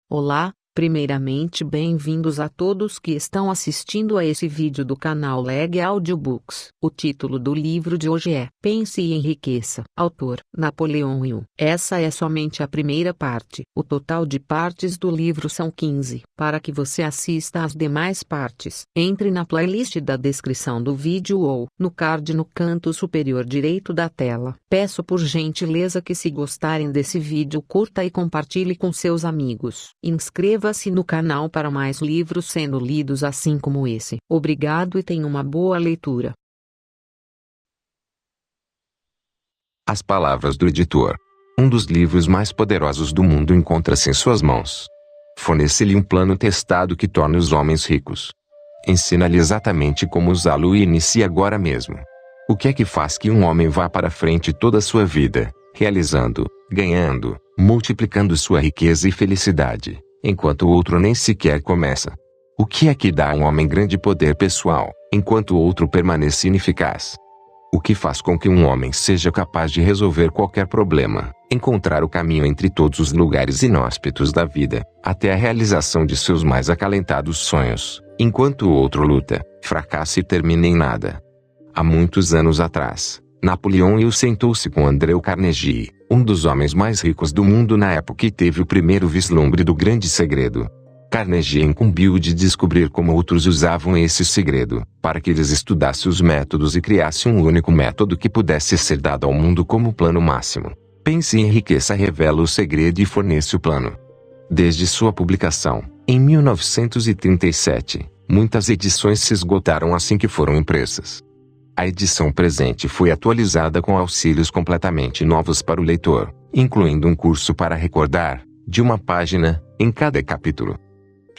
Olá, primeiramente bem-vindos a todos que estão assistindo a esse vídeo do canal Leg Audiobooks. O título do livro de hoje é Pense e Enriqueça. Autor: Napoleão Hill. Essa é somente a primeira parte. O total de partes do livro são 15. Para que você assista às demais partes, entre na playlist da descrição do vídeo ou no card no canto superior direito da tela. Peço por gentileza que, se gostarem desse vídeo, curta e compartilhe com seus amigos. Inscreva-se no canal para mais livros sendo lidos assim como esse. Obrigado e tenha uma boa leitura. As palavras do editor. Um dos livros mais poderosos do mundo encontra-se em suas mãos. Fornece-lhe um plano testado que torna os homens ricos. Ensina-lhe exatamente como usá-lo e inicie agora mesmo. O que é que faz que um homem vá para frente toda a sua vida, realizando, ganhando, multiplicando sua riqueza e felicidade, enquanto o outro nem sequer começa? O que é que dá a um homem grande poder pessoal, enquanto o outro permanece ineficaz? O que faz com que um homem seja capaz de resolver qualquer problema, encontrar o caminho entre todos os lugares inóspitos da vida, até a realização de seus mais acalentados sonhos, enquanto o outro luta, fracassa e termina em nada? Há muitos anos atrás, Napoleão Hill sentou-se com Andrew Carnegie, um dos homens mais ricos do mundo na época, e teve o primeiro vislumbre do grande segredo. Carnegie incumbiu de descobrir como outros usavam esse segredo, para que eles estudassem os métodos e criassem um único método que pudesse ser dado ao mundo como plano máximo. Pense e Enriqueça revela o segredo e fornece o plano. Desde sua publicação, em 1937, muitas edições se esgotaram assim que foram impressas. A edição presente foi atualizada com auxílios completamente novos para o leitor, incluindo um curso para recordar, de uma página, em cada capítulo.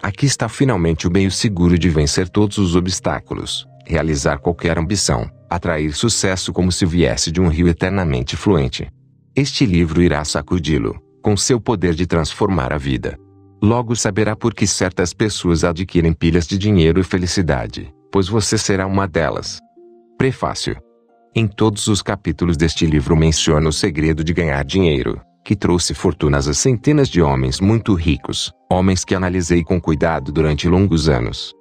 Aqui está finalmente o meio seguro de vencer todos os obstáculos, realizar qualquer ambição, atrair sucesso como se viesse de um rio eternamente fluente. Este livro irá sacudi-lo, com seu poder de transformar a vida. Logo saberá por que certas pessoas adquirem pilhas de dinheiro e felicidade, pois você será uma delas. Prefácio. Em todos os capítulos deste livro menciono o segredo de ganhar dinheiro, que trouxe fortunas a centenas de homens muito ricos, homens que analisei com cuidado durante longos anos.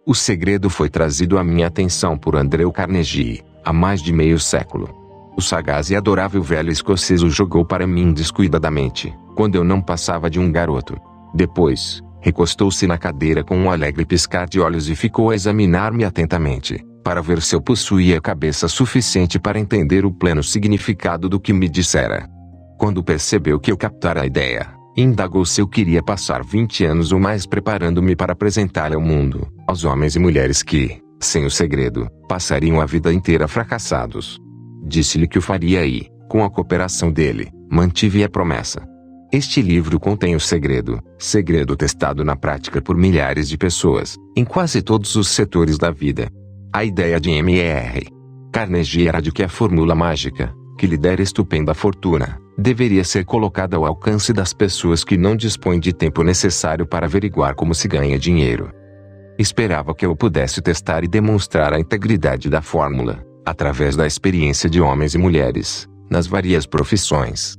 O segredo foi trazido à minha atenção por Andrew Carnegie, há mais de meio século. O sagaz e adorável velho escocês o jogou para mim descuidadamente, quando eu não passava de um garoto. Depois, recostou-se na cadeira com um alegre piscar de olhos e ficou a examinar-me atentamente, para ver se eu possuía cabeça suficiente para entender o pleno significado do que me dissera. Quando percebeu que eu captara a ideia, indagou se eu queria passar 20 anos ou mais preparando-me para apresentá-la ao mundo, aos homens e mulheres que, sem o segredo, passariam a vida inteira fracassados. Disse-lhe que o faria e, com a cooperação dele, mantive a promessa. Este livro contém o segredo testado na prática por milhares de pessoas, em quase todos os setores da vida. A ideia de M.R. Carnegie era de que a fórmula mágica, que lhe dera estupenda fortuna, deveria ser colocada ao alcance das pessoas que não dispõem de tempo necessário para averiguar como se ganha dinheiro. Esperava que eu pudesse testar e demonstrar a integridade da fórmula, através da experiência de homens e mulheres, nas várias profissões.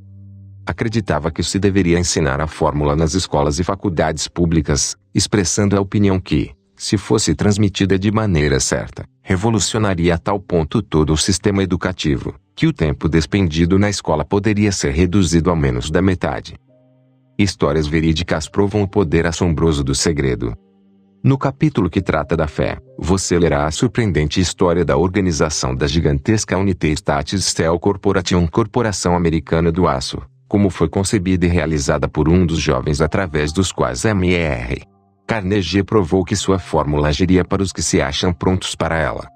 Acreditava que se deveria ensinar a fórmula nas escolas e faculdades públicas, expressando a opinião que, se fosse transmitida de maneira certa, revolucionaria a tal ponto todo o sistema educativo, que o tempo despendido na escola poderia ser reduzido a menos da metade. Histórias verídicas provam o poder assombroso do segredo. No capítulo que trata da fé, você lerá a surpreendente história da organização da gigantesca United States Steel Corporation, corporação americana do aço, como foi concebida e realizada por um dos jovens através dos quais M.R. Carnegie provou que sua fórmula agiria para os que se acham prontos para ela.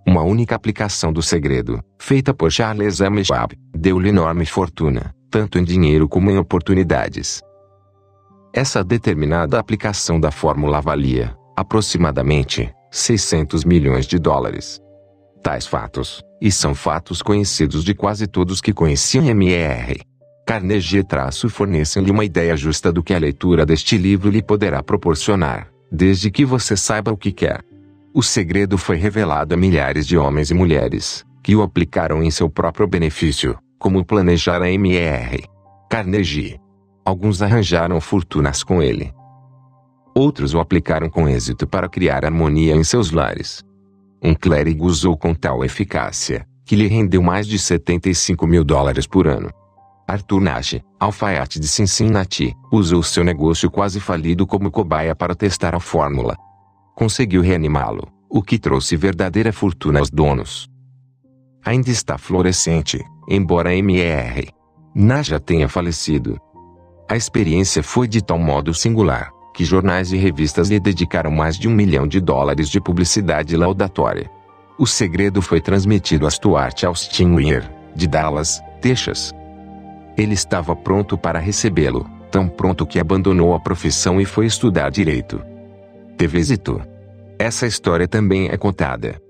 Uma única aplicação do segredo, feita por Charles M. Schwab, deu-lhe enorme fortuna, tanto em dinheiro como em oportunidades. Essa determinada aplicação da fórmula valia, aproximadamente, 600 milhões de dólares. Tais fatos, e são fatos conhecidos de quase todos que conheciam M.R. Carnegie fornecem-lhe uma ideia justa do que a leitura deste livro lhe poderá proporcionar, desde que você saiba o que quer. O segredo foi revelado a milhares de homens e mulheres, que o aplicaram em seu próprio benefício, como planejara M.R. Carnegie. Alguns arranjaram fortunas com ele. Outros o aplicaram com êxito para criar harmonia em seus lares. Um clérigo usou com tal eficácia, que lhe rendeu mais de $75 mil por ano. Arthur Nash, alfaiate de Cincinnati, usou seu negócio quase falido como cobaia para testar a fórmula. Conseguiu reanimá-lo, o que trouxe verdadeira fortuna aos donos. Ainda está florescente, embora M.R. Nash já tenha falecido. A experiência foi de tal modo singular, que jornais e revistas lhe dedicaram mais de $1 milhão de publicidade laudatória. O segredo foi transmitido a Stuart Austin Weir, de Dallas, Texas. Ele estava pronto para recebê-lo, tão pronto que abandonou a profissão e foi estudar direito. Teve êxito. Essa história também é contada.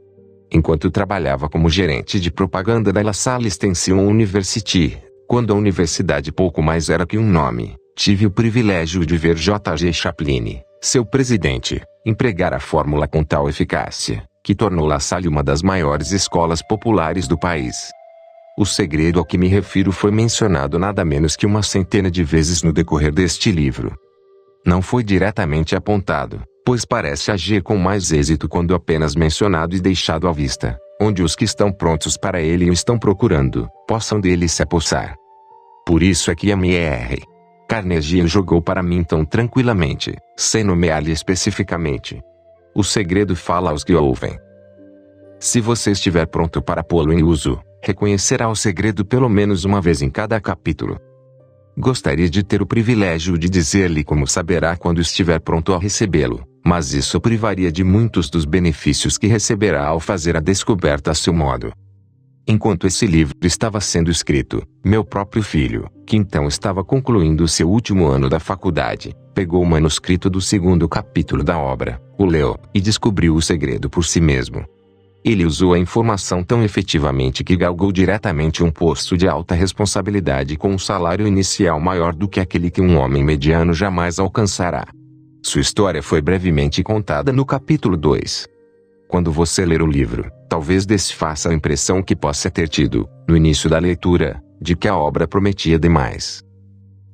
Enquanto trabalhava como gerente de propaganda da La Salle Extension University, quando a universidade pouco mais era que um nome, tive o privilégio de ver J.G. Chaplin, seu presidente, empregar a fórmula com tal eficácia, que tornou La Salle uma das maiores escolas populares do país. O segredo ao que me refiro foi mencionado nada menos que 100 de vezes no decorrer deste livro. Não foi diretamente apontado, pois parece agir com mais êxito quando apenas mencionado e deixado à vista, onde os que estão prontos para ele e o estão procurando, possam dele se apossar. Por isso é que M.R. Carnegie jogou para mim tão tranquilamente, sem nomear-lhe especificamente. O segredo fala aos que ouvem. Se você estiver pronto para pô-lo em uso, reconhecerá o segredo pelo menos uma vez em cada capítulo. Gostaria de ter o privilégio de dizer-lhe como saberá quando estiver pronto a recebê-lo, mas isso privaria de muitos dos benefícios que receberá ao fazer a descoberta a seu modo. Enquanto esse livro estava sendo escrito, meu próprio filho, que então estava concluindo seu último ano da faculdade, pegou o manuscrito do 2º capítulo da obra, o leu, e descobriu o segredo por si mesmo. Ele usou a informação tão efetivamente que galgou diretamente um posto de alta responsabilidade com um salário inicial maior do que aquele que um homem mediano jamais alcançará. Sua história foi brevemente contada no capítulo 2. Quando você ler o livro, talvez desfaça a impressão que possa ter tido, no início da leitura, de que a obra prometia demais.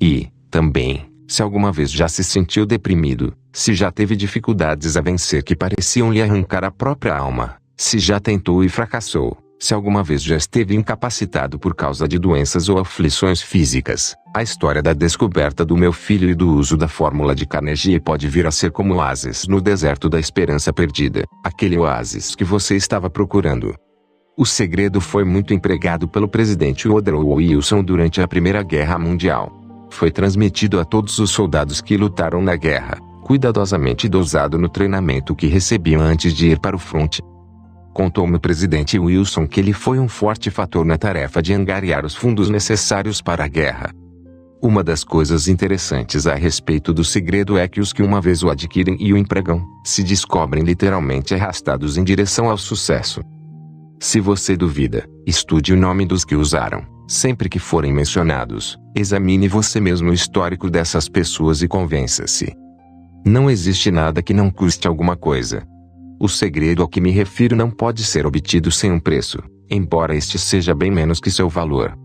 E, também, se alguma vez já se sentiu deprimido, se já teve dificuldades a vencer que pareciam lhe arrancar a própria alma, se já tentou e fracassou, se alguma vez já esteve incapacitado por causa de doenças ou aflições físicas, a história da descoberta do meu filho e do uso da fórmula de Carnegie pode vir a ser como oásis no deserto da esperança perdida, aquele oásis que você estava procurando. O segredo foi muito empregado pelo presidente Woodrow Wilson durante a Primeira Guerra Mundial. Foi transmitido a todos os soldados que lutaram na guerra, cuidadosamente dosado no treinamento que recebiam antes de ir para o fronte. Contou-me o presidente Wilson que ele foi um forte fator na tarefa de angariar os fundos necessários para a guerra. Uma das coisas interessantes a respeito do segredo é que os que uma vez o adquirem e o empregam, se descobrem literalmente arrastados em direção ao sucesso. Se você duvida, estude o nome dos que usaram, sempre que forem mencionados, examine você mesmo o histórico dessas pessoas e convença-se. Não existe nada que não custe alguma coisa. O segredo ao que me refiro não pode ser obtido sem um preço, embora este seja bem menos que seu valor.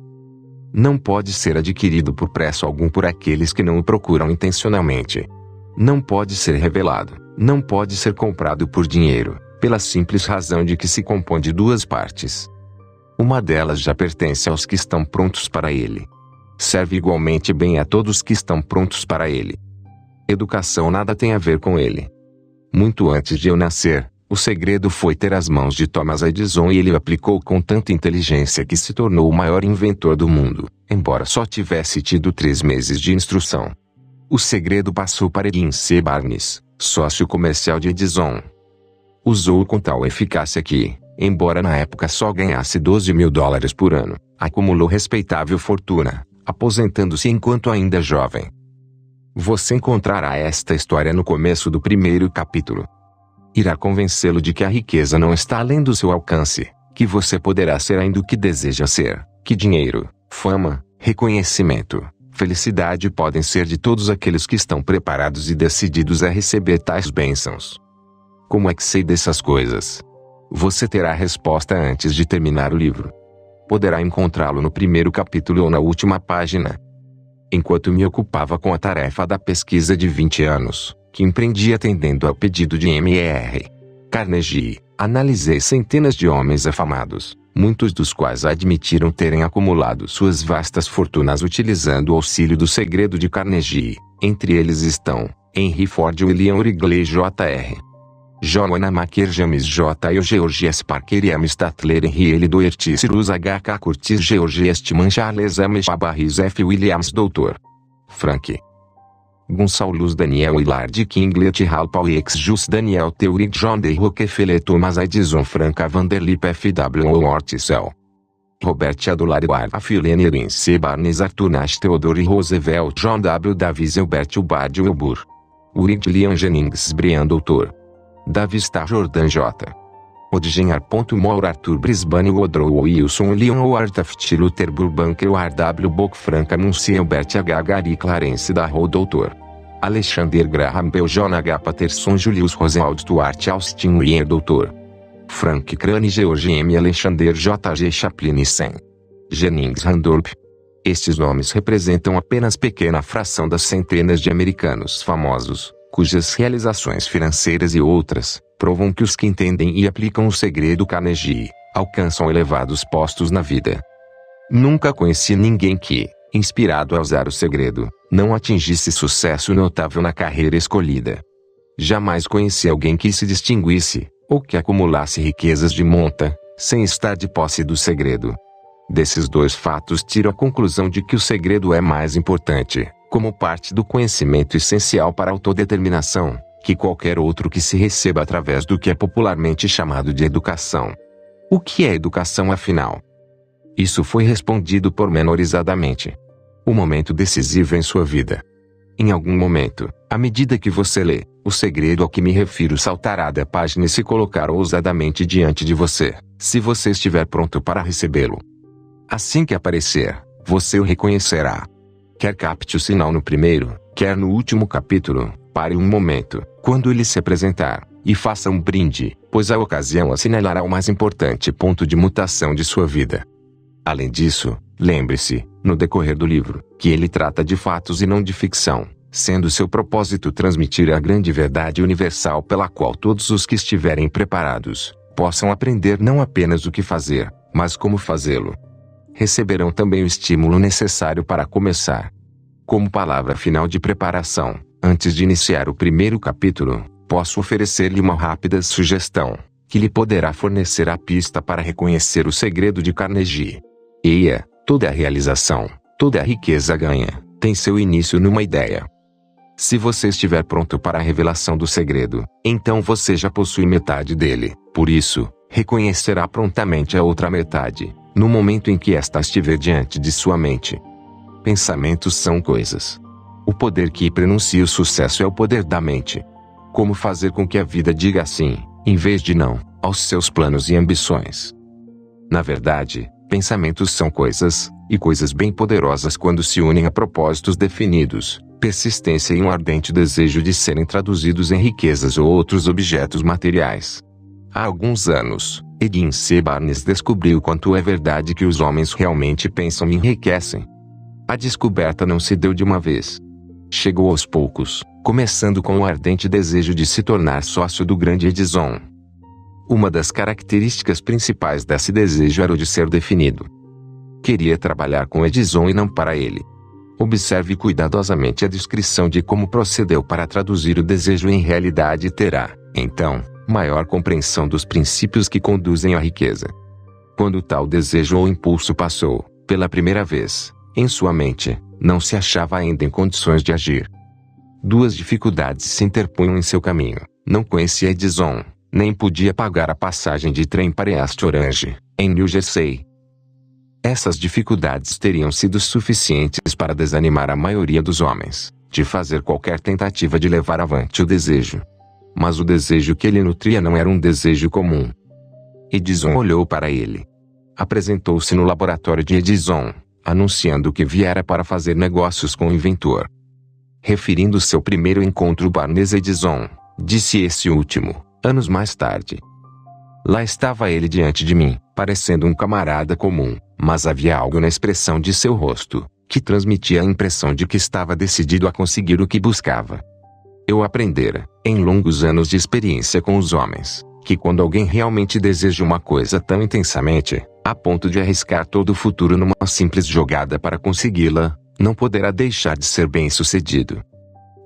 Não pode ser adquirido por preço algum por aqueles que não o procuram intencionalmente. Não pode ser revelado, não pode ser comprado por dinheiro, pela simples razão de que se compõe de duas partes. Uma delas já pertence aos que estão prontos para ele. Serve igualmente bem a todos que estão prontos para ele. Educação nada tem a ver com ele. Muito antes de eu nascer, o segredo foi ter as mãos de Thomas Edison e ele o aplicou com tanta inteligência que se tornou o maior inventor do mundo, embora só tivesse tido 3 meses de instrução. O segredo passou para Edwin C. Barnes, sócio comercial de Edison. Usou-o com tal eficácia que, embora na época só ganhasse $12 mil por ano, acumulou respeitável fortuna, aposentando-se enquanto ainda jovem. Você encontrará esta história no começo do 1º capítulo. Irá convencê-lo de que a riqueza não está além do seu alcance, que você poderá ser ainda o que deseja ser, que dinheiro, fama, reconhecimento, felicidade podem ser de todos aqueles que estão preparados e decididos a receber tais bênçãos. Como é que sei dessas coisas? Você terá a resposta antes de terminar o livro. Poderá encontrá-lo no 1º capítulo ou na última página. Enquanto me ocupava com a tarefa da pesquisa de 20 anos, que empreendi atendendo ao pedido de M.R. Carnegie, analisei centenas de homens afamados, muitos dos quais admitiram terem acumulado suas vastas fortunas utilizando o auxílio do segredo de Carnegie. Entre eles estão Henry Ford, William Wrigley, Jr. John Wanamaker, James J. E. George S. Parker, M. Statler, Henry L. Doherty, Cyrus H. K. Curtis, George Eastman, Charles M. Chabarris, F. Williams, Dr. Frank Gonçalves, Daniel Willard Kinglet, Hal Paul X. Jus, Daniel Theory, John D. Rockefeller, Thomas Edison, Franca Vanderlip, F. W. Orticel, Robert Adular, Afilene, Erwin C. Barnes, Arthur Nash, Theodore Roosevelt, John W. Davis, Albert Hubbard, Wilbur William Jennings Bryan, Dr. Davi Starr, Jordan J. Odgener. Moore, Arthur Brisbane, Woodrow Wilson, Leon Howard Taft, Luther Burbank, W. Book, Frank Munsey, Albert H. Gary, Clarence Darrow, Dr. Alexander Graham Bell, John H. Patterson, Julius Rosenwald, Stuart Austin Weir, Dr. Frank Crane, George M. Alexander J. G. Chaplin e Sam Jennings Randolph. Estes nomes representam apenas pequena fração das centenas de americanos famosos, cujas realizações financeiras e outras provam que os que entendem e aplicam o segredo Carnegie alcançam elevados postos na vida. Nunca conheci ninguém que, inspirado a usar o segredo, não atingisse sucesso notável na carreira escolhida. Jamais conheci alguém que se distinguisse, ou que acumulasse riquezas de monta, sem estar de posse do segredo. Desses dois fatos tiro a conclusão de que o segredo é mais importante, como parte do conhecimento essencial para a autodeterminação, que qualquer outro que se receba através do que é popularmente chamado de educação. O que é educação, afinal? Isso foi respondido pormenorizadamente. O momento decisivo em sua vida. Em algum momento, à medida que você lê, o segredo ao que me refiro saltará da página e se colocar ousadamente diante de você, se você estiver pronto para recebê-lo. Assim que aparecer, você o reconhecerá. Quer capte o sinal no primeiro, quer no último capítulo, pare um momento, quando ele se apresentar, e faça um brinde, pois a ocasião assinalará o mais importante ponto de mutação de sua vida. Além disso, lembre-se, no decorrer do livro, que ele trata de fatos e não de ficção, sendo seu propósito transmitir a grande verdade universal pela qual todos os que estiverem preparados, possam aprender não apenas o que fazer, mas como fazê-lo. Receberão também o estímulo necessário para começar. Como palavra final de preparação, antes de iniciar o primeiro capítulo, posso oferecer-lhe uma rápida sugestão, que lhe poderá fornecer a pista para reconhecer o segredo de Carnegie. Eia, toda a realização, toda a riqueza ganha, tem seu início numa ideia. Se você estiver pronto para a revelação do segredo, então você já possui metade dele, por isso, reconhecerá prontamente a outra metade, no momento em que esta estiver diante de sua mente. Pensamentos são coisas. O poder que pronuncia o sucesso é o poder da mente. Como fazer com que a vida diga sim, em vez de não, aos seus planos e ambições? Na verdade, pensamentos são coisas, e coisas bem poderosas quando se unem a propósitos definidos, persistência e um ardente desejo de serem traduzidos em riquezas ou outros objetos materiais. Há alguns anos, Edwin C. Barnes descobriu quanto é verdade que os homens realmente pensam e enriquecem. A descoberta não se deu de uma vez. Chegou aos poucos, começando com o ardente desejo de se tornar sócio do grande Edison. Uma das características principais desse desejo era o de ser definido. Queria trabalhar com Edison e não para ele. Observe cuidadosamente a descrição de como procedeu para traduzir o desejo em realidade e terá, então, maior compreensão dos princípios que conduzem à riqueza. Quando tal desejo ou impulso passou, pela primeira vez, em sua mente, não se achava ainda em condições de agir. Duas dificuldades se interpunham em seu caminho: não conhecia Edison, nem podia pagar a passagem de trem para East Orange, em New Jersey. Essas dificuldades teriam sido suficientes para desanimar a maioria dos homens, de fazer qualquer tentativa de levar avante o desejo. Mas o desejo que ele nutria não era um desejo comum. Edison olhou para ele. Apresentou-se no laboratório de Edison, anunciando que viera para fazer negócios com o inventor. Referindo seu primeiro encontro Barnes-Edison, disse esse último, anos mais tarde. Lá estava ele diante de mim, parecendo um camarada comum, mas havia algo na expressão de seu rosto, que transmitia a impressão de que estava decidido a conseguir o que buscava. Eu aprendera, em longos anos de experiência com os homens, que quando alguém realmente deseja uma coisa tão intensamente, a ponto de arriscar todo o futuro numa simples jogada para consegui-la, não poderá deixar de ser bem-sucedido.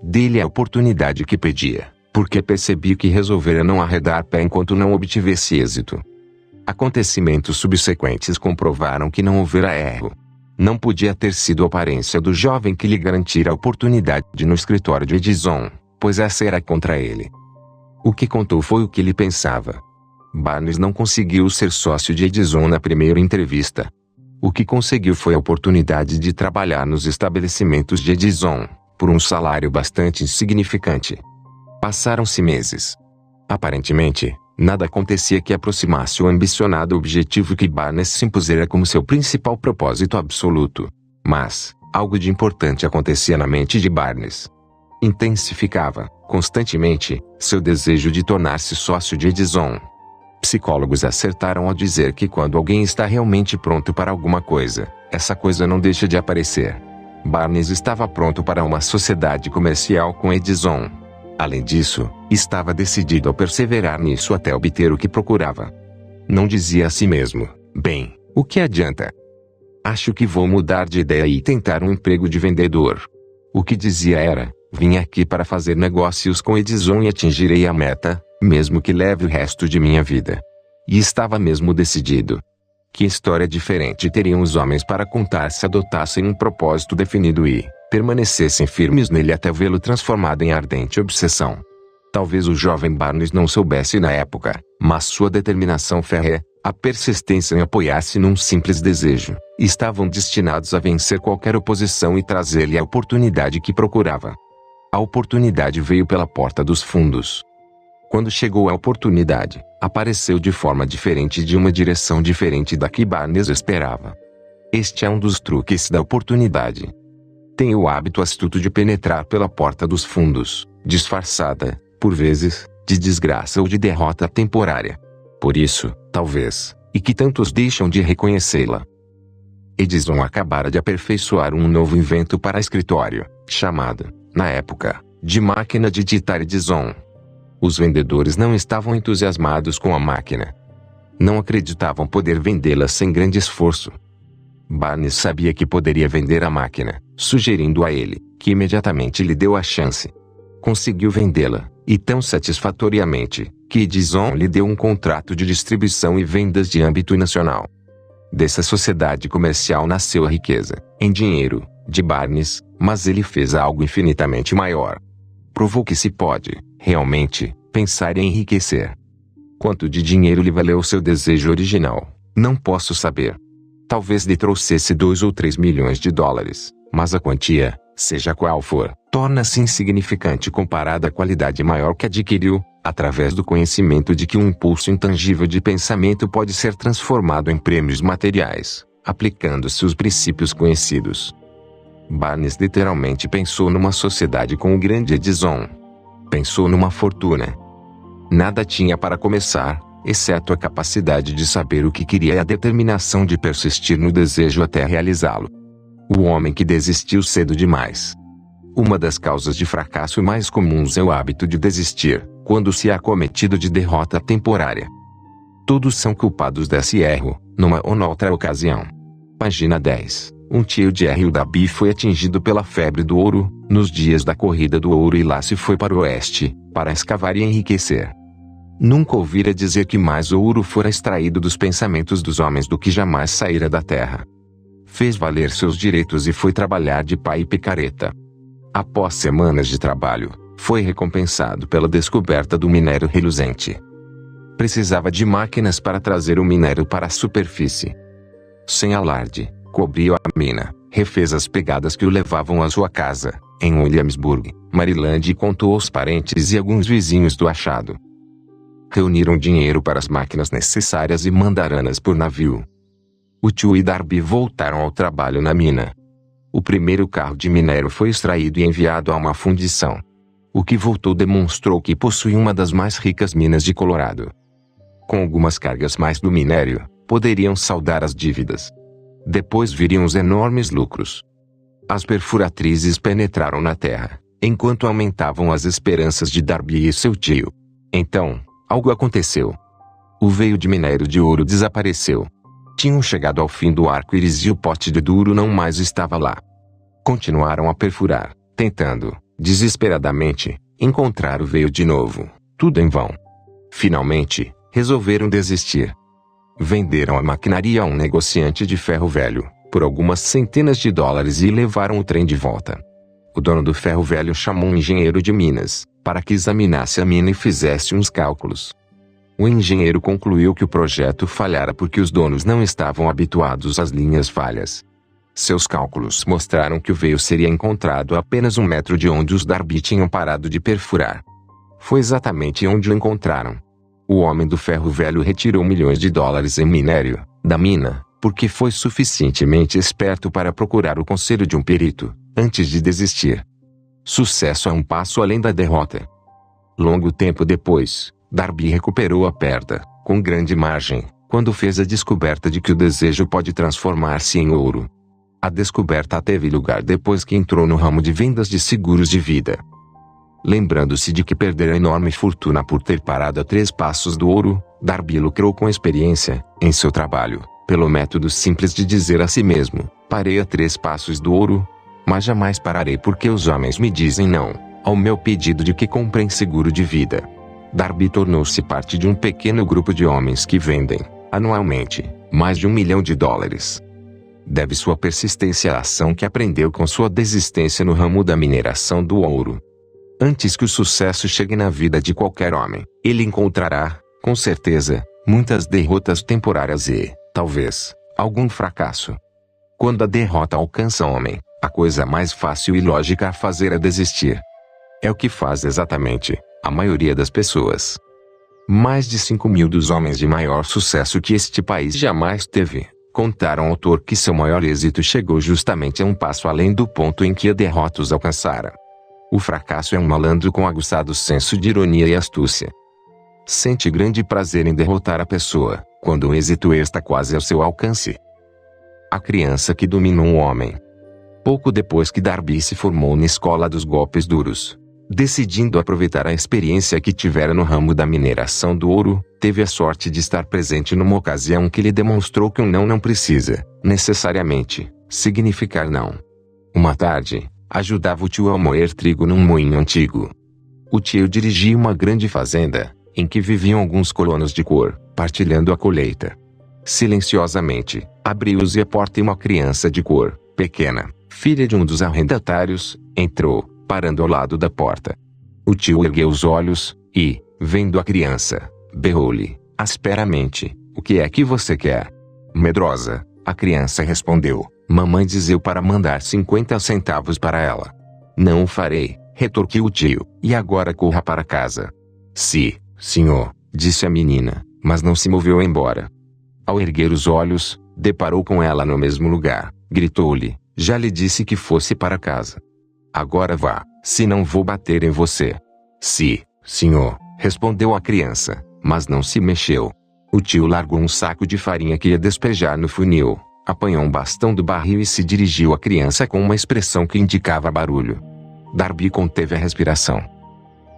Dei-lhe a oportunidade que pedia, porque percebi que resolvera não arredar pé enquanto não obtivesse êxito. Acontecimentos subsequentes comprovaram que não houvera erro. Não podia ter sido a aparência do jovem que lhe garantira a oportunidade no escritório de Edison, pois essa era contra ele. O que contou foi o que ele pensava. Barnes não conseguiu ser sócio de Edison na primeira entrevista. O que conseguiu foi a oportunidade de trabalhar nos estabelecimentos de Edison, por um salário bastante insignificante. Passaram-se meses. Aparentemente, nada acontecia que aproximasse o ambicionado objetivo que Barnes se impusera como seu principal propósito absoluto. Mas, algo de importante acontecia na mente de Barnes. Intensificava, constantemente, seu desejo de tornar-se sócio de Edison. Psicólogos acertaram ao dizer que quando alguém está realmente pronto para alguma coisa, essa coisa não deixa de aparecer. Barnes estava pronto para uma sociedade comercial com Edison. Além disso, estava decidido a perseverar nisso até obter o que procurava. Não dizia a si mesmo: bem, o que adianta? Acho que vou mudar de ideia e tentar um emprego de vendedor. O que dizia era: vim aqui para fazer negócios com Edison e atingirei a meta, mesmo que leve o resto de minha vida. E estava mesmo decidido. Que história diferente teriam os homens para contar se adotassem um propósito definido e permanecessem firmes nele até vê-lo transformado em ardente obsessão. Talvez o jovem Barnes não soubesse na época, mas sua determinação férrea, a persistência em apoiar-se num simples desejo, estavam destinados a vencer qualquer oposição e trazer-lhe a oportunidade que procurava. A oportunidade veio pela porta dos fundos. Quando chegou a oportunidade, apareceu de forma diferente e de uma direção diferente da que Barnes esperava. Este é um dos truques da oportunidade. Tem o hábito astuto de penetrar pela porta dos fundos, disfarçada, por vezes, de desgraça ou de derrota temporária. Por isso, talvez, e que tantos deixam de reconhecê-la. Edison acabara de aperfeiçoar um novo invento para escritório, chamado, na época, de máquina de digitar Edison. Os vendedores não estavam entusiasmados com a máquina. Não acreditavam poder vendê-la sem grande esforço. Barnes sabia que poderia vender a máquina, sugerindo a ele, que imediatamente lhe deu a chance. Conseguiu vendê-la, e tão satisfatoriamente, que Edison lhe deu um contrato de distribuição e vendas de âmbito nacional. Dessa sociedade comercial nasceu a riqueza, em dinheiro, de Barnes, mas ele fez algo infinitamente maior. Provou que se pode, realmente, pensar em enriquecer. Quanto de dinheiro lhe valeu seu desejo original, não posso saber. Talvez lhe trouxesse 2 ou 3 milhões de dólares, mas a quantia, seja qual for, torna-se insignificante comparada à qualidade maior que adquiriu, através do conhecimento de que um impulso intangível de pensamento pode ser transformado em prêmios materiais, aplicando-se os princípios conhecidos. Barnes literalmente pensou numa sociedade com o grande Edison. Pensou numa fortuna. Nada tinha para começar, exceto a capacidade de saber o que queria e a determinação de persistir no desejo até realizá-lo. O homem que desistiu cedo demais. Uma das causas de fracasso mais comuns é o hábito de desistir, quando se é acometido de derrota temporária. Todos são culpados desse erro, numa ou noutra ocasião. Página 10. Um tio de R. Dabi foi atingido pela febre do ouro, nos dias da corrida do ouro e lá se foi para o oeste, para escavar e enriquecer. Nunca ouvira dizer que mais ouro fora extraído dos pensamentos dos homens do que jamais saíra da terra. Fez valer seus direitos e foi trabalhar de pá e picareta. Após semanas de trabalho, foi recompensado pela descoberta do minério reluzente. Precisava de máquinas para trazer o minério para a superfície. Sem alarde, cobriu a mina, refez as pegadas que o levavam à sua casa, em Williamsburg, Maryland e contou aos parentes e alguns vizinhos do achado. Reuniram dinheiro para as máquinas necessárias e mandaram-nas por navio. O tio e Darby voltaram ao trabalho na mina. O primeiro carro de minério foi extraído e enviado a uma fundição. O que voltou demonstrou que possuía uma das mais ricas minas de Colorado. Com algumas cargas mais do minério, poderiam saldar as dívidas. Depois viriam os enormes lucros. As perfuratrizes penetraram na terra, enquanto aumentavam as esperanças de Darby e seu tio. Então, algo aconteceu. O veio de minério de ouro desapareceu. Tinham chegado ao fim do arco-íris e o pote de duro não mais estava lá. Continuaram a perfurar, tentando, desesperadamente, encontrar o veio de novo. Tudo em vão. Finalmente, resolveram desistir. Venderam a maquinaria a um negociante de ferro velho, por algumas centenas de dólares e levaram o trem de volta. O dono do ferro velho chamou um engenheiro de minas, para que examinasse a mina e fizesse uns cálculos. O engenheiro concluiu que o projeto falhara porque os donos não estavam habituados às linhas falhas. Seus cálculos mostraram que o veio seria encontrado a apenas 1 metro de onde os Darby tinham parado de perfurar. Foi exatamente onde o encontraram. O homem do ferro velho retirou milhões de dólares em minério da mina, porque foi suficientemente esperto para procurar o conselho de um perito, antes de desistir. Sucesso é um passo além da derrota. Longo tempo depois, Darby recuperou a perda, com grande margem, quando fez a descoberta de que o desejo pode transformar-se em ouro. A descoberta teve lugar depois que entrou no ramo de vendas de seguros de vida. Lembrando-se de que perdera enorme fortuna por ter parado a 3 passos do ouro, Darby lucrou com experiência, em seu trabalho, pelo método simples de dizer a si mesmo: parei a 3 passos do ouro, mas jamais pararei porque os homens me dizem não, ao meu pedido de que comprem seguro de vida. Darby tornou-se parte de um pequeno grupo de homens que vendem, anualmente, mais de $1 milhão. Deve sua persistência à ação que aprendeu com sua desistência no ramo da mineração do ouro. Antes que o sucesso chegue na vida de qualquer homem, ele encontrará, com certeza, muitas derrotas temporárias e, talvez, algum fracasso. Quando a derrota alcança o homem, a coisa mais fácil e lógica a fazer é desistir. É o que faz exatamente a maioria das pessoas. Mais de 5.000 dos homens de maior sucesso que este país jamais teve, contaram ao autor que seu maior êxito chegou justamente a um passo além do ponto em que a derrota os alcançara. O fracasso é um malandro com aguçado senso de ironia e astúcia. Sente grande prazer em derrotar a pessoa, quando o êxito está quase ao seu alcance. A criança que dominou o homem. Pouco depois que Darby se formou na escola dos golpes duros, decidindo aproveitar a experiência que tivera no ramo da mineração do ouro, teve a sorte de estar presente numa ocasião que lhe demonstrou que um não precisa, necessariamente, significar não. Uma tarde, ajudava o tio a moer trigo num moinho antigo. O tio dirigia uma grande fazenda, em que viviam alguns colonos de cor, partilhando a colheita. Silenciosamente, abriu-se a porta e uma criança de cor, pequena, filha de um dos arrendatários, entrou, parando ao lado da porta. O tio ergueu os olhos, e, vendo a criança, berrou-lhe, asperamente: "O que é que você quer?" Medrosa, a criança respondeu: "Mamãe dizeu para mandar 50 centavos para ela." "Não o farei", retorquiu o tio, "e agora corra para casa." "Sim, senhor", disse a menina, mas não se moveu embora. Ao erguer os olhos, deparou com ela no mesmo lugar, gritou-lhe: "Já lhe disse que fosse para casa. Agora vá, senão vou bater em você." "Sim, senhor", respondeu a criança, mas não se mexeu. O tio largou um saco de farinha que ia despejar no funil, apanhou um bastão do barril e se dirigiu à criança com uma expressão que indicava barulho. Darby conteve a respiração.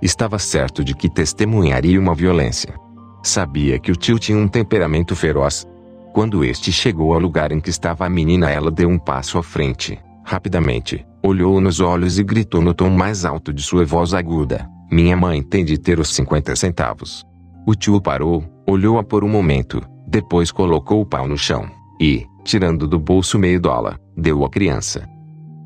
Estava certo de que testemunharia uma violência. Sabia que o tio tinha um temperamento feroz. Quando este chegou ao lugar em que estava a menina, ela deu um passo à frente, rapidamente, olhou-o nos olhos e gritou no tom mais alto de sua voz aguda: "Minha mãe tem de ter os 50 centavos." O tio parou, olhou-a por um momento, depois colocou o pau no chão, e, tirando do bolso $0,5, deu à criança.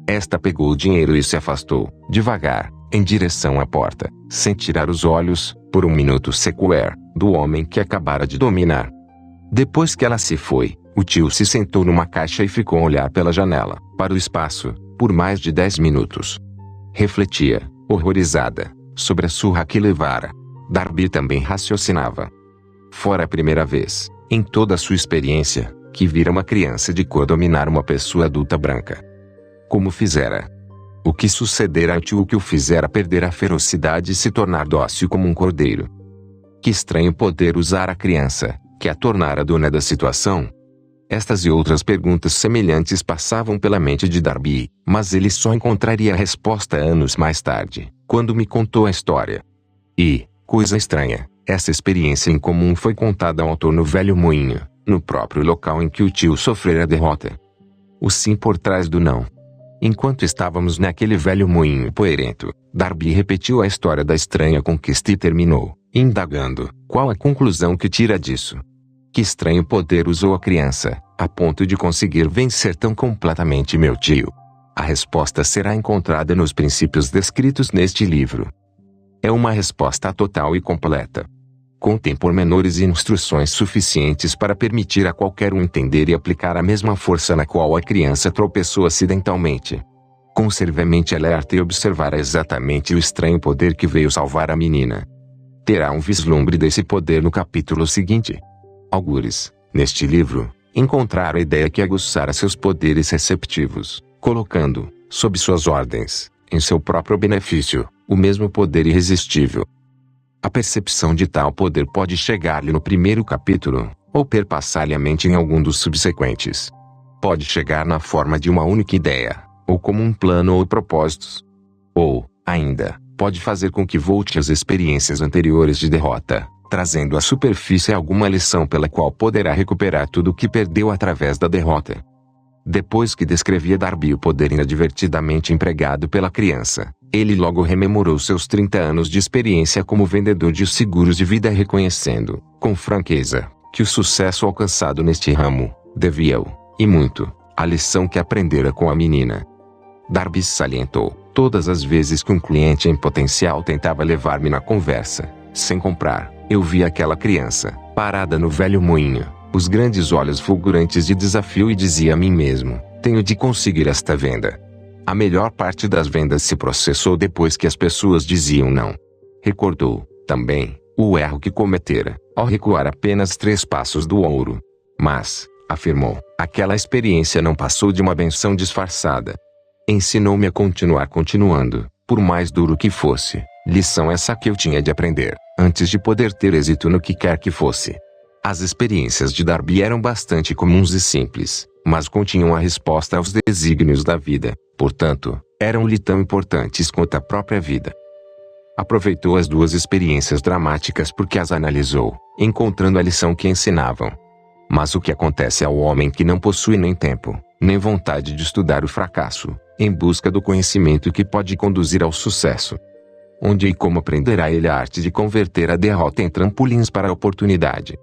Esta pegou o dinheiro e se afastou, devagar, em direção à porta, sem tirar os olhos, por um minuto sequer, do homem que acabara de dominar. Depois que ela se foi, o tio se sentou numa caixa e ficou a olhar pela janela, para o espaço, por mais de 10 minutos. Refletia, horrorizada, sobre a surra que levara. Darby também raciocinava. Fora a primeira vez, em toda a sua experiência, que vira uma criança de cor dominar uma pessoa adulta branca. Como fizera? O que sucedera ao tio que o fizera perder a ferocidade e se tornar dócil como um cordeiro? Que estranho poder usar a criança, que a tornara dona da situação. Estas e outras perguntas semelhantes passavam pela mente de Darby, mas ele só encontraria a resposta anos mais tarde, quando me contou a história. E, coisa estranha, essa experiência em comum foi contada ao autor no Velho Moinho, no próprio local em que o tio sofrera a derrota. O sim por trás do não. Enquanto estávamos naquele velho moinho poeirento, Darby repetiu a história da estranha conquista e terminou, indagando: qual a conclusão que tira disso? Que estranho poder usou a criança, a ponto de conseguir vencer tão completamente meu tio? A resposta será encontrada nos princípios descritos neste livro. É uma resposta total e completa. Contém pormenores e instruções suficientes para permitir a qualquer um entender e aplicar a mesma força na qual a criança tropeçou acidentalmente. Conserve a mente alerta e observará exatamente o estranho poder que veio salvar a menina. Terá um vislumbre desse poder no capítulo seguinte. Algures, neste livro, encontrar a ideia que aguçara seus poderes receptivos, colocando, sob suas ordens, em seu próprio benefício, o mesmo poder irresistível. A percepção de tal poder pode chegar-lhe no primeiro capítulo, ou perpassar-lhe a mente em algum dos subsequentes. Pode chegar na forma de uma única ideia, ou como um plano ou propósitos. Ou, ainda, pode fazer com que volte às experiências anteriores de derrota, trazendo à superfície alguma lição pela qual poderá recuperar tudo o que perdeu através da derrota. Depois que descrevia Darby o poder inadvertidamente empregado pela criança, ele logo rememorou seus 30 anos de experiência como vendedor de seguros de vida, reconhecendo, com franqueza, que o sucesso alcançado neste ramo, devia-o, e muito, à lição que aprendera com a menina. Darby salientou: todas as vezes que um cliente em potencial tentava levar-me na conversa, sem comprar, eu via aquela criança, parada no velho moinho, os grandes olhos fulgurantes de desafio, e dizia a mim mesmo: tenho de conseguir esta venda. A melhor parte das vendas se processou depois que as pessoas diziam não. Recordou, também, o erro que cometera, ao recuar apenas 3 passos do ouro. Mas, afirmou, aquela experiência não passou de uma benção disfarçada. Ensinou-me a continuar continuando, por mais duro que fosse, lição essa que eu tinha de aprender, antes de poder ter êxito no que quer que fosse. As experiências de Darby eram bastante comuns e simples, mas continham a resposta aos desígnios da vida, portanto, eram-lhe tão importantes quanto a própria vida. Aproveitou as 2 experiências dramáticas porque as analisou, encontrando a lição que ensinavam. Mas o que acontece ao homem que não possui nem tempo, nem vontade de estudar o fracasso, em busca do conhecimento que pode conduzir ao sucesso? Onde e como aprenderá ele a arte de converter a derrota em trampolins para a oportunidade?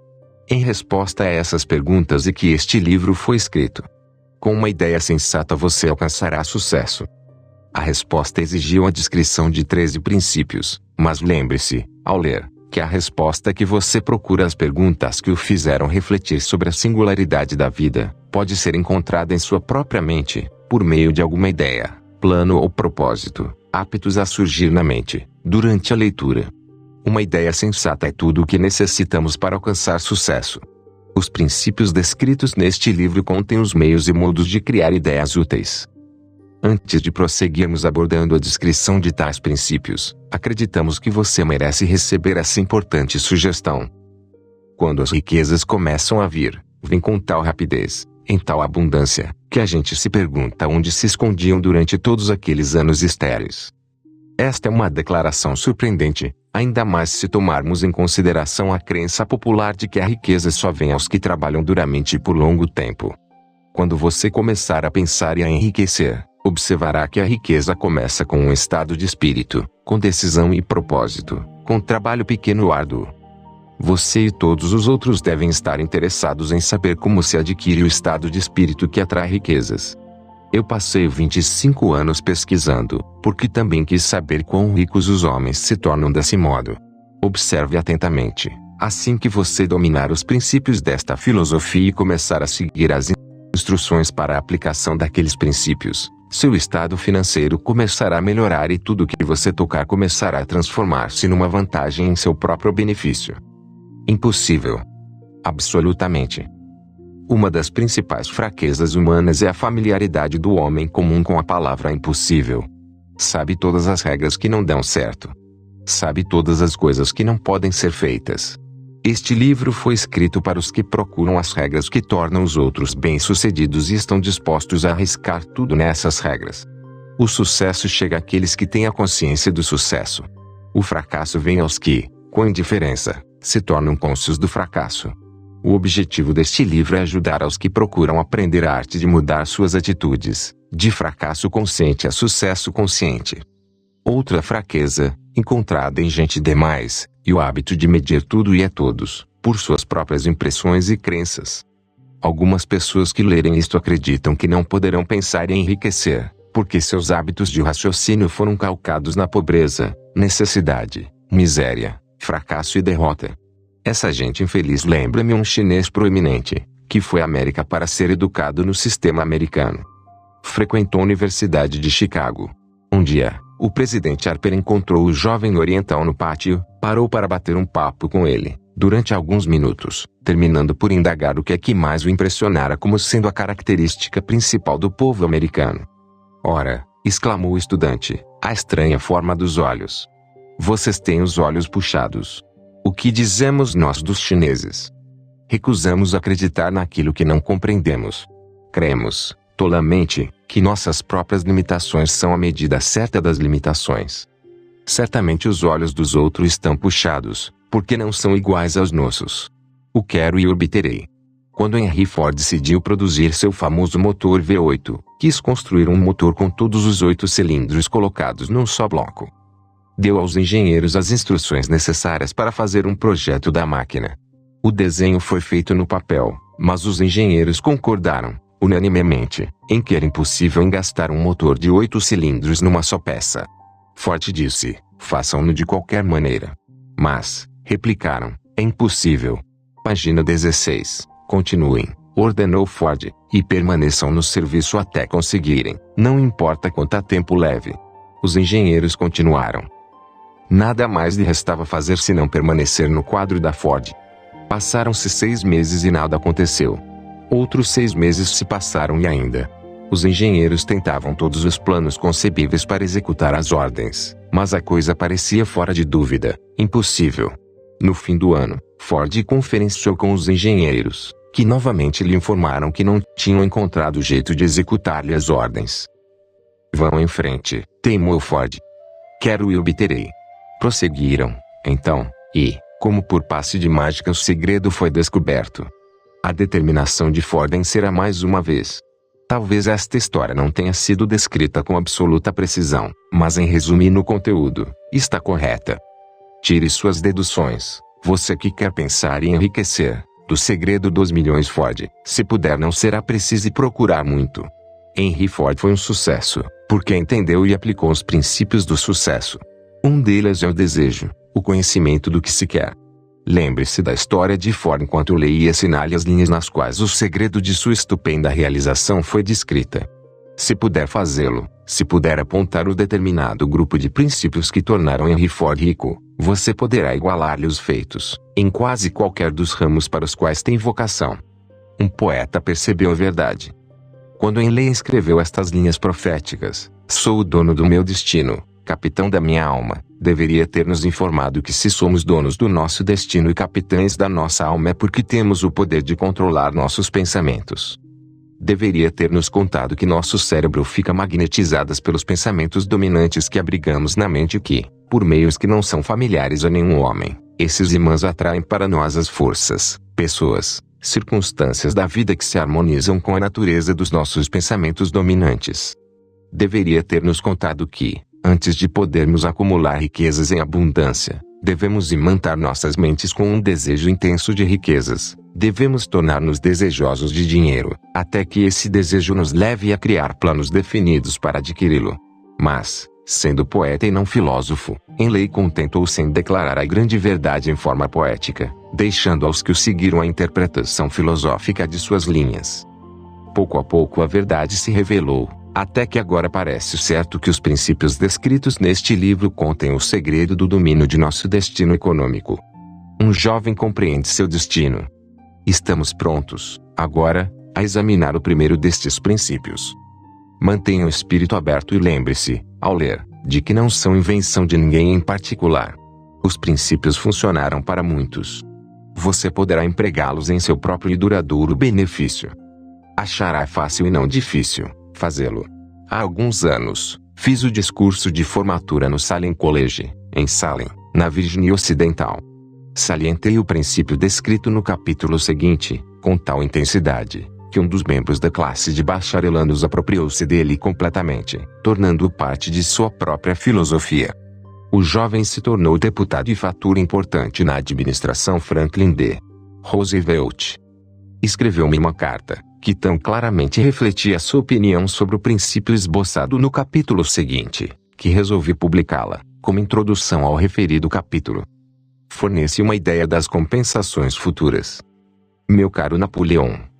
Em resposta a essas perguntas é que este livro foi escrito. Com uma ideia sensata você alcançará sucesso. A resposta exigiu a descrição de 13 princípios, mas lembre-se, ao ler, que a resposta que você procura às perguntas que o fizeram refletir sobre a singularidade da vida, pode ser encontrada em sua própria mente, por meio de alguma ideia, plano ou propósito, aptos a surgir na mente, durante a leitura. Uma ideia sensata é tudo o que necessitamos para alcançar sucesso. Os princípios descritos neste livro contêm os meios e modos de criar ideias úteis. Antes de prosseguirmos abordando a descrição de tais princípios, acreditamos que você merece receber essa importante sugestão. Quando as riquezas começam a vir, vêm com tal rapidez, em tal abundância, que a gente se pergunta onde se escondiam durante todos aqueles anos estéreis. Esta é uma declaração surpreendente, ainda mais se tomarmos em consideração a crença popular de que a riqueza só vem aos que trabalham duramente e por longo tempo. Quando você começar a pensar e a enriquecer, observará que a riqueza começa com um estado de espírito, com decisão e propósito, com trabalho pequeno e árduo. Você e todos os outros devem estar interessados em saber como se adquire o estado de espírito que atrai riquezas. Eu passei 25 anos pesquisando, porque também quis saber quão ricos os homens se tornam desse modo. Observe atentamente. Assim que você dominar os princípios desta filosofia e começar a seguir as instruções para a aplicação daqueles princípios, seu estado financeiro começará a melhorar e tudo que você tocar começará a transformar-se numa vantagem em seu próprio benefício. Impossível. Absolutamente. Uma das principais fraquezas humanas é a familiaridade do homem comum com a palavra impossível. Sabe todas as regras que não dão certo. Sabe todas as coisas que não podem ser feitas. Este livro foi escrito para os que procuram as regras que tornam os outros bem-sucedidos e estão dispostos a arriscar tudo nessas regras. O sucesso chega àqueles que têm a consciência do sucesso. O fracasso vem aos que, com indiferença, se tornam cônscios do fracasso. O objetivo deste livro é ajudar aos que procuram aprender a arte de mudar suas atitudes, de fracasso consciente a sucesso consciente. Outra fraqueza, encontrada em gente demais, e o hábito de medir tudo e a todos, por suas próprias impressões e crenças. Algumas pessoas que lerem isto acreditam que não poderão pensar em enriquecer, porque seus hábitos de raciocínio foram calcados na pobreza, necessidade, miséria, fracasso e derrota. Essa gente infeliz lembra-me um chinês proeminente, que foi à América para ser educado no sistema americano. Frequentou a Universidade de Chicago. Um dia, o presidente Harper encontrou o jovem oriental no pátio, parou para bater um papo com ele, durante alguns minutos, terminando por indagar o que é que mais o impressionara como sendo a característica principal do povo americano. Ora, exclamou o estudante, a estranha forma dos olhos. Vocês têm os olhos puxados. O que dizemos nós dos chineses? Recusamos acreditar naquilo que não compreendemos. Cremos, tolamente, que nossas próprias limitações são a medida certa das limitações. Certamente os olhos dos outros estão puxados, porque não são iguais aos nossos. O quero e o obterei. Quando Henry Ford decidiu produzir seu famoso motor V8, quis construir um motor com todos os 8 cilindros colocados num só bloco. Deu aos engenheiros as instruções necessárias para fazer um projeto da máquina. O desenho foi feito no papel, mas os engenheiros concordaram, unanimemente, em que era impossível engastar um motor de 8 cilindros numa só peça. Ford disse, façam-no de qualquer maneira. Mas, replicaram, é impossível. Página 16, continuem, ordenou Ford, e permaneçam no serviço até conseguirem, não importa quanto tempo leve. Os engenheiros continuaram. Nada mais lhe restava fazer senão permanecer no quadro da Ford. Passaram-se 6 meses e nada aconteceu. Outros 6 meses se passaram e ainda. Os engenheiros tentavam todos os planos concebíveis para executar as ordens, mas a coisa parecia fora de dúvida, impossível. No fim do ano, Ford conferenciou com os engenheiros, que novamente lhe informaram que não tinham encontrado jeito de executar-lhe as ordens. Vão em frente, teimou Ford. Quero e obterei. Prosseguiram, então, e, como por passe de mágica, o segredo foi descoberto. A determinação de Ford em ser a mais uma vez. Talvez esta história não tenha sido descrita com absoluta precisão, mas em resumo e no conteúdo, está correta. Tire suas deduções, você que quer pensar em enriquecer, do segredo dos milhões Ford. Se puder, não será preciso procurar muito. Henry Ford foi um sucesso, porque entendeu e aplicou os princípios do sucesso. Um deles é o desejo, o conhecimento do que se quer. Lembre-se da história de Ford enquanto leia e assinale as linhas nas quais o segredo de sua estupenda realização foi descrita. Se puder fazê-lo, se puder apontar o determinado grupo de princípios que tornaram Henry Ford rico, você poderá igualar-lhe os feitos, em quase qualquer dos ramos para os quais tem vocação. Um poeta percebeu a verdade. Quando Henley escreveu estas linhas proféticas, sou o dono do meu destino, capitão da minha alma, deveria ter nos informado que se somos donos do nosso destino e capitães da nossa alma é porque temos o poder de controlar nossos pensamentos. Deveria ter nos contado que nosso cérebro fica magnetizado pelos pensamentos dominantes que abrigamos na mente e que, por meios que não são familiares a nenhum homem, esses imãs atraem para nós as forças, pessoas, circunstâncias da vida que se harmonizam com a natureza dos nossos pensamentos dominantes. Deveria ter nos contado que, antes de podermos acumular riquezas em abundância, devemos imantar nossas mentes com um desejo intenso de riquezas. Devemos tornar-nos desejosos de dinheiro, até que esse desejo nos leve a criar planos definidos para adquiri-lo. Mas, sendo poeta e não filósofo, Henley contentou-se em declarar a grande verdade em forma poética, deixando aos que o seguiram a interpretação filosófica de suas linhas. Pouco a pouco a verdade se revelou, até que agora parece certo que os princípios descritos neste livro contêm o segredo do domínio de nosso destino econômico. Um jovem compreende seu destino. Estamos prontos, agora, a examinar o primeiro destes princípios. Mantenha o espírito aberto e lembre-se, ao ler, de que não são invenção de ninguém em particular. Os princípios funcionaram para muitos. Você poderá empregá-los em seu próprio e duradouro benefício. Achará fácil e não difícil fazê-lo. Há alguns anos, fiz o discurso de formatura no Salem College, em Salem, na Virgínia Ocidental. Salientei o princípio descrito no capítulo seguinte, com tal intensidade, que um dos membros da classe de bacharelandos apropriou-se dele completamente, tornando-o parte de sua própria filosofia. O jovem se tornou deputado e fatura importante na administração Franklin D. Roosevelt. Escreveu-me uma carta, que tão claramente refletia sua opinião sobre o princípio esboçado no capítulo seguinte, que resolvi publicá-la, como introdução ao referido capítulo. Fornece uma ideia das compensações futuras. Meu caro Napoleão,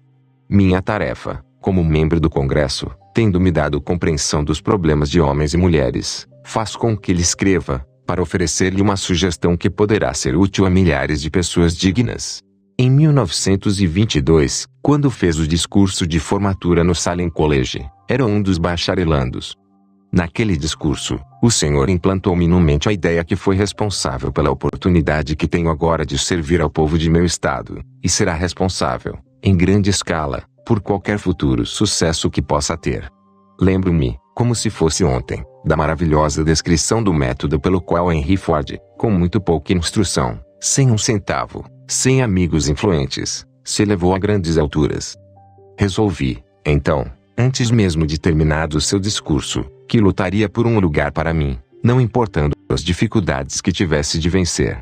minha tarefa, como membro do Congresso, tendo-me dado compreensão dos problemas de homens e mulheres, faz com que lhe escreva, para oferecer-lhe uma sugestão que poderá ser útil a milhares de pessoas dignas. Em 1922, quando fez o discurso de formatura no Salem College, era um dos bacharelandos. Naquele discurso, o Senhor implantou-me na mente a ideia que foi responsável pela oportunidade que tenho agora de servir ao povo de meu estado, e será responsável, em grande escala, por qualquer futuro sucesso que possa ter. Lembro-me, como se fosse ontem, da maravilhosa descrição do método pelo qual Henry Ford, com muito pouca instrução, sem um centavo, sem amigos influentes, se elevou a grandes alturas. Resolvi, então, antes mesmo de terminado o seu discurso, que lutaria por um lugar para mim, não importando as dificuldades que tivesse de vencer.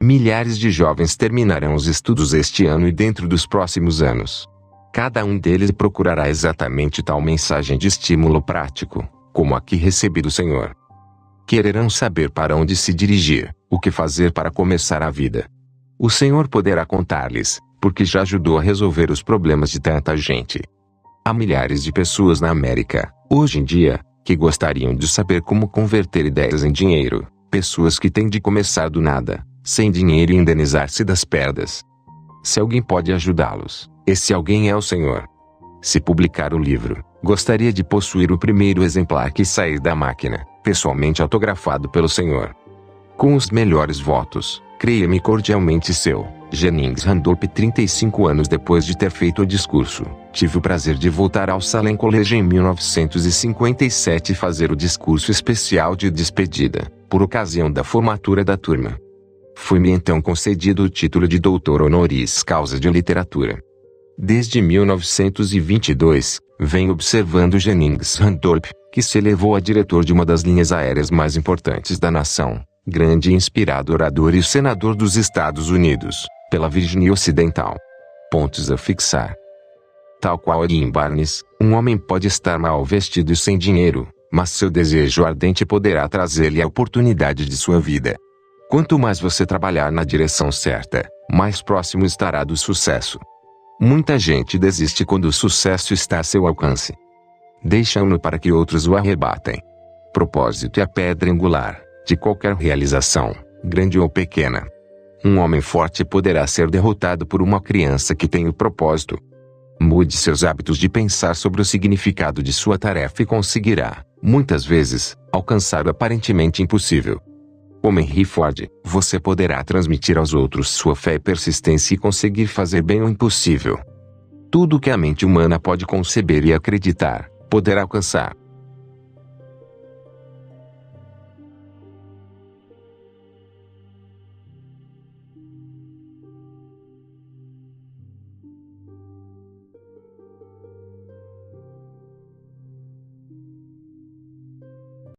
Milhares de jovens terminarão os estudos este ano e dentro dos próximos anos. Cada um deles procurará exatamente tal mensagem de estímulo prático, como a que recebi do Senhor. Quererão saber para onde se dirigir, o que fazer para começar a vida. O Senhor poderá contar-lhes, porque já ajudou a resolver os problemas de tanta gente. Há milhares de pessoas na América, hoje em dia, que gostariam de saber como converter ideias em dinheiro, pessoas que têm de começar do nada, sem dinheiro e indenizar-se das perdas. Se alguém pode ajudá-los, esse alguém é o Senhor. Se publicar o livro, gostaria de possuir o primeiro exemplar que sair da máquina, pessoalmente autografado pelo Senhor. Com os melhores votos, creia-me cordialmente seu, Jennings Randolph. 35 anos depois de ter feito o discurso, tive o prazer de voltar ao Salem College em 1957 e fazer o discurso especial de despedida, por ocasião da formatura da turma. Foi-me então concedido o título de doutor honoris causa de literatura. Desde 1922, venho observando Jennings Randolph, que se elevou a diretor de uma das linhas aéreas mais importantes da nação, grande e inspirado orador e senador dos Estados Unidos, pela Virgínia Ocidental. Pontos a fixar. Tal qual Ian Barnes, um homem pode estar mal vestido e sem dinheiro, mas seu desejo ardente poderá trazer-lhe a oportunidade de sua vida. Quanto mais você trabalhar na direção certa, mais próximo estará do sucesso. Muita gente desiste quando o sucesso está a seu alcance. Deixam-no para que outros o arrebatem. Propósito é a pedra angular de qualquer realização, grande ou pequena. Um homem forte poderá ser derrotado por uma criança que tem o propósito. Mude seus hábitos de pensar sobre o significado de sua tarefa e conseguirá, muitas vezes, alcançar o aparentemente impossível. Como Henry Ford, você poderá transmitir aos outros sua fé e persistência e conseguir fazer bem o impossível. Tudo que a mente humana pode conceber e acreditar, poderá alcançar.